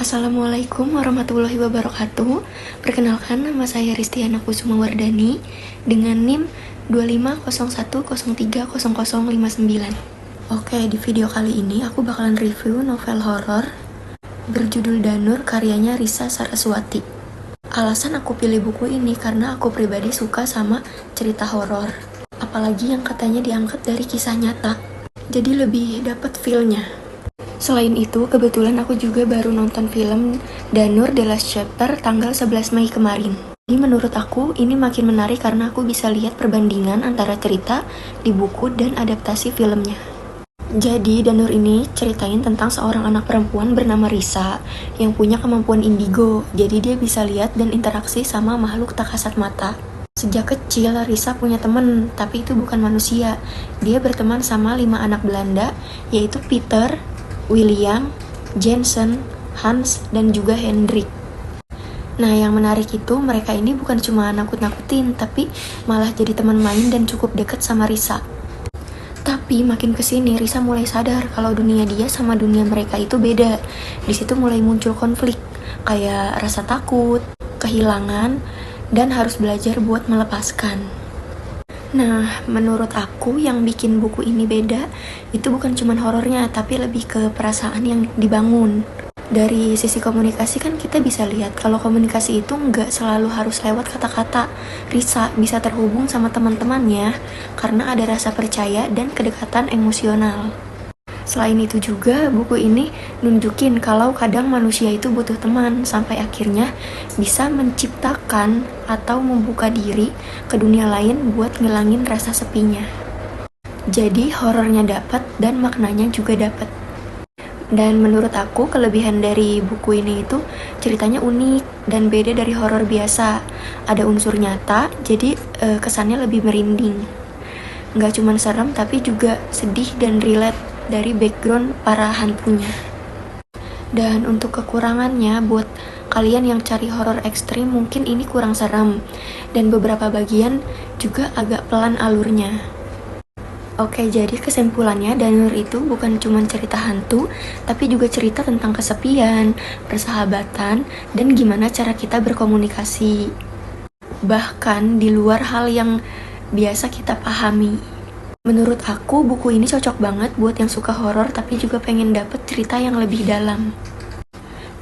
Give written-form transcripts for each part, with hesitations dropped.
Assalamualaikum warahmatullahi wabarakatuh. Perkenalkan, nama saya Ristiana Kusuma Wardani dengan NIM 2501030059. Oke, di video kali ini aku bakalan review novel horor berjudul Danur karyanya Risa Saraswati. Alasan aku pilih buku ini karena aku pribadi suka sama cerita horor, apalagi yang katanya diangkat dari kisah nyata. Jadi lebih dapat feel-nya. Selain itu, kebetulan aku juga baru nonton film Danur The Last Chapter tanggal 11 Mei kemarin. Jadi menurut aku, ini makin menarik karena aku bisa lihat perbandingan antara cerita di buku dan adaptasi filmnya. Jadi, Danur ini ceritain tentang seorang anak perempuan bernama Risa yang punya kemampuan indigo. Jadi dia bisa lihat dan interaksi sama makhluk tak kasat mata. Sejak kecil, Risa punya teman, tapi itu bukan manusia. Dia berteman sama 5 anak Belanda, yaitu Peter, William, Jensen, Hans, dan juga Hendrik. Nah, yang menarik itu mereka ini bukan cuma nakut-nakutin, tapi malah jadi teman main dan cukup dekat sama Risa. Tapi makin kesini Risa mulai sadar kalau dunia dia sama dunia mereka itu beda. Di situ mulai muncul konflik, kayak rasa takut, kehilangan, dan harus belajar buat melepaskan. Nah, menurut aku yang bikin buku ini beda itu bukan cuma horornya, tapi lebih ke perasaan yang dibangun. Dari sisi komunikasi kan kita bisa lihat kalau komunikasi itu nggak selalu harus lewat kata-kata. Risa bisa terhubung sama teman-temannya karena ada rasa percaya dan kedekatan emosional. Selain itu juga, buku ini nunjukin kalau kadang manusia itu butuh teman sampai akhirnya bisa menciptakan atau membuka diri ke dunia lain buat ngilangin rasa sepinya. Jadi horornya dapat dan maknanya juga dapat. Dan menurut aku kelebihan dari buku ini itu ceritanya unik dan beda dari horor biasa. Ada unsur nyata, jadi kesannya lebih merinding. Nggak cuma serem tapi juga sedih dan relate dari background para hantunya. Dan untuk kekurangannya, buat kalian yang cari horor ekstrim mungkin ini kurang serem dan beberapa bagian juga agak pelan alurnya. Oke, jadi kesimpulannya Danur itu bukan cuma cerita hantu, tapi juga cerita tentang kesepian, persahabatan, dan gimana cara kita berkomunikasi. Bahkan di luar hal yang biasa kita pahami. Menurut aku, buku ini cocok banget buat yang suka horor tapi juga pengen dapet cerita yang lebih dalam.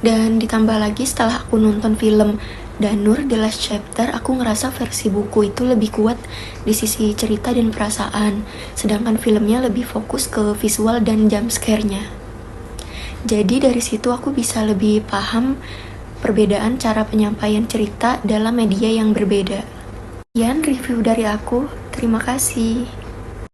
Dan ditambah lagi setelah aku nonton film Danur The Last Chapter, aku ngerasa versi buku itu lebih kuat di sisi cerita dan perasaan, sedangkan filmnya lebih fokus ke visual dan jump scare-nya. Jadi dari situ aku bisa lebih paham perbedaan cara penyampaian cerita dalam media yang berbeda. Sekian review dari aku, terima kasih.